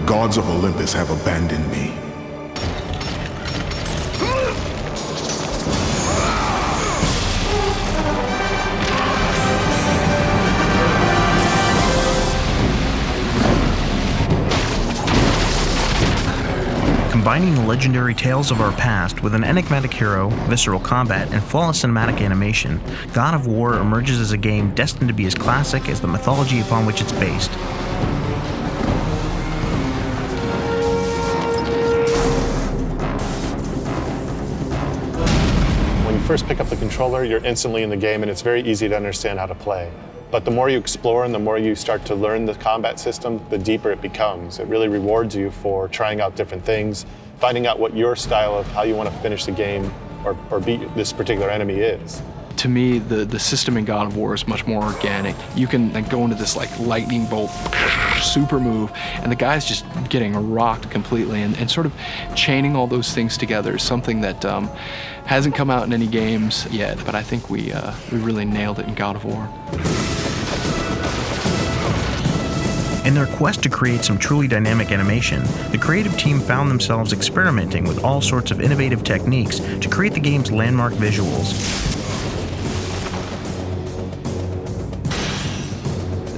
gods of Olympus have abandoned me. Combining the legendary tales of our past with an enigmatic hero, visceral combat, and flawless cinematic animation, God of War emerges as a game destined to be as classic as the mythology upon which it's based. When you first pick up the controller, you're instantly in the game, and it's very easy to understand how to play. But the more you explore and the more you start to learn the combat system, the deeper it becomes. It really rewards you for trying out different things, finding out what your style of how you want to finish the game or beat this particular enemy is. To me, the system in God of War is much more organic. You can go into this like lightning bolt super move, and the guy's just getting rocked completely, and sort of chaining all those things together is something that hasn't come out in any games yet, but I think we really nailed it in God of War. In their quest to create some truly dynamic animation, the creative team found themselves experimenting with all sorts of innovative techniques to create the game's landmark visuals.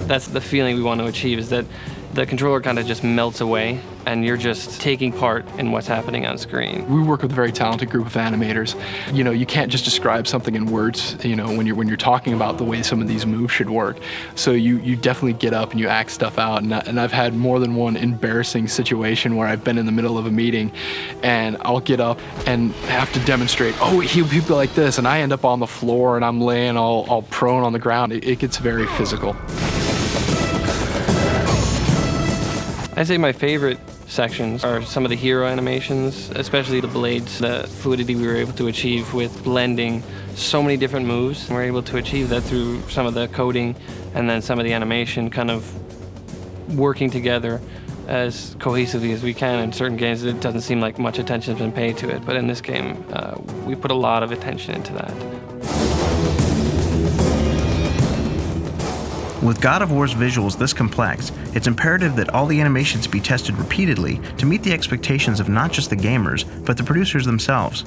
That's the feeling we want to achieve, is that the controller kind of just melts away and you're just taking part in what's happening on screen. We work with a very talented group of animators. You know, you can't just describe something in words, you know, when you're talking about the way some of these moves should work. So you definitely get up and you act stuff out, and I've had more than one embarrassing situation where I've been in the middle of a meeting and I'll get up and have to demonstrate, oh, he'll be like this, and I end up on the floor and I'm laying all prone on the ground. It gets very physical. I'd say my favorite sections are some of the hero animations, especially the blades, the fluidity we were able to achieve with blending so many different moves. And we're able to achieve that through some of the coding and then some of the animation kind of working together as cohesively as we can. In certain games, it doesn't seem like much attention has been paid to it, but in this game, we put a lot of attention into that. With God of War's visuals this complex, it's imperative that all the animations be tested repeatedly to meet the expectations of not just the gamers, but the producers themselves.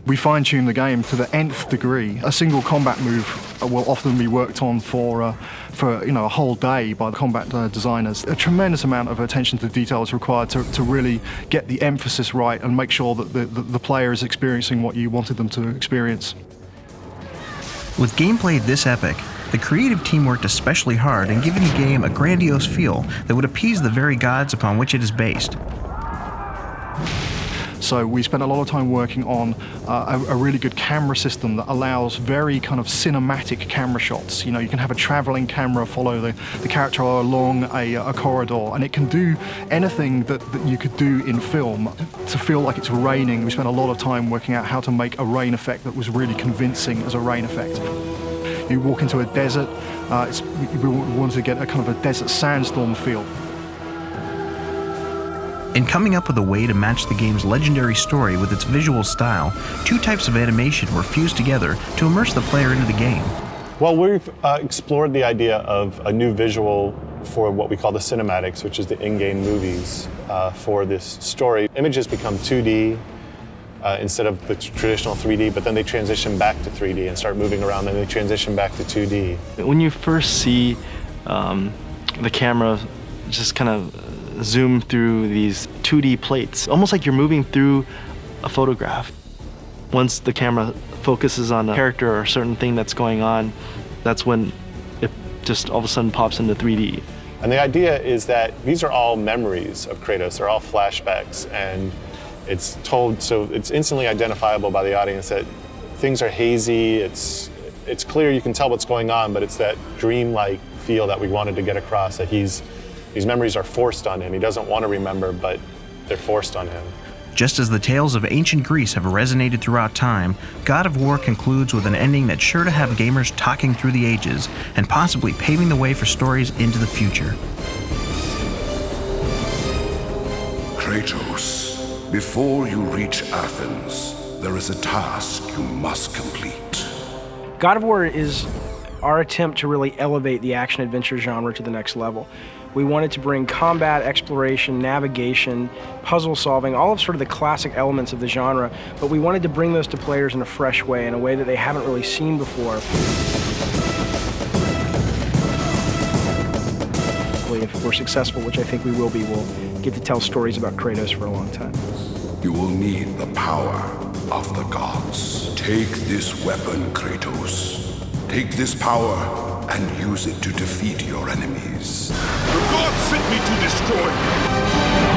We fine-tune the game to the nth degree. A single combat move will often be worked on for a whole day by the combat designers. A tremendous amount of attention to detail is required to really get the emphasis right and make sure that the player is experiencing what you wanted them to experience. With gameplay this epic, the creative team worked especially hard in giving the game a grandiose feel that would appease the very gods upon which it is based. So we spent a lot of time working on a really good camera system that allows very kind of cinematic camera shots. You know, you can have a traveling camera follow the character along a corridor, and it can do anything that you could do in film. To feel like it's raining, we spent a lot of time working out how to make a rain effect that was really convincing as a rain effect. You walk into a desert, we wanted to get a kind of a desert sandstorm feel. In coming up with a way to match the game's legendary story with its visual style, two types of animation were fused together to immerse the player into the game. Well, we've explored the idea of a new visual for what we call the cinematics, which is the in-game movies for this story. Images become 2D instead of the traditional 3D, but then they transition back to 3D and start moving around, and they transition back to 2D. When you first see the camera just kind of zoom through these 2D plates, almost like you're moving through a photograph. Once the camera focuses on a character or a certain thing that's going on, that's when it just all of a sudden pops into 3D. And the idea is that these are all memories of Kratos, they're all flashbacks, and it's told so it's instantly identifiable by the audience that things are hazy, it's clear, you can tell what's going on, but it's that dreamlike feel that we wanted to get across, that these memories are forced on him. He doesn't want to remember, but they're forced on him. Just as the tales of ancient Greece have resonated throughout time, God of War concludes with an ending that's sure to have gamers talking through the ages and possibly paving the way for stories into the future. Kratos, before you reach Athens, there is a task you must complete. God of War is our attempt to really elevate the action-adventure genre to the next level. We wanted to bring combat, exploration, navigation, puzzle solving, all of sort of the classic elements of the genre, but we wanted to bring those to players in a fresh way, in a way that they haven't really seen before. If we're successful, which I think we will be, we'll get to tell stories about Kratos for a long time. You will need the power of the gods. Take this weapon, Kratos. Take this power and use it to defeat your enemies. The gods sent me to destroy you.